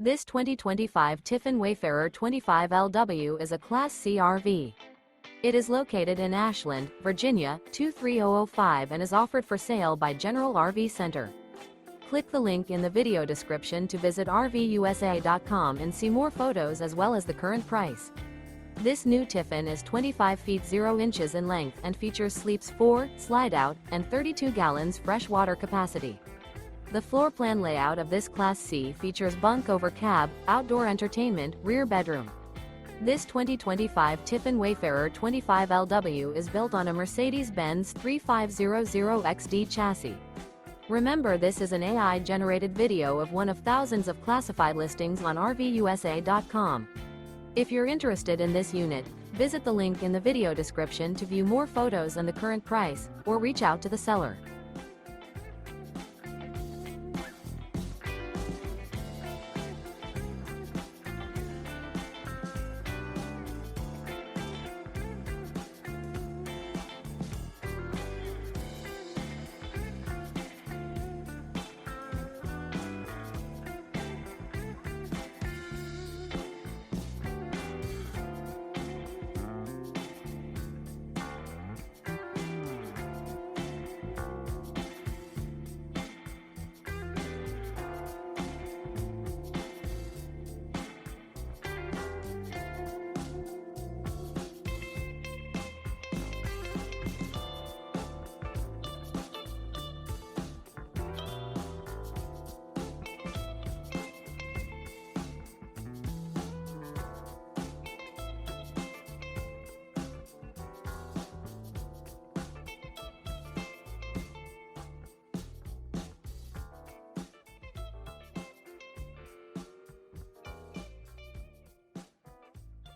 This 2025 Tiffin Wayfarer 25LW is a Class C RV. It is located in Ashland, Virginia, 23005 and is offered for sale by General RV Center. Click the link in the video description to visit RVUSA.com and see more photos as well as the current price. This new Tiffin is 25 feet 0 inches in length and features sleeps 4, slide-out, and 32 gallons fresh water capacity. The floor plan layout of this Class C features bunk over cab, outdoor entertainment, rear bedroom. This 2025 Tiffin Wayfarer 25LW is built on a Mercedes-Benz 3500XD chassis. Remember, this is an AI-generated video of one of thousands of classified listings on RVUSA.com. If you're interested in this unit, visit the link in the video description to view more photos and the current price, or reach out to the seller.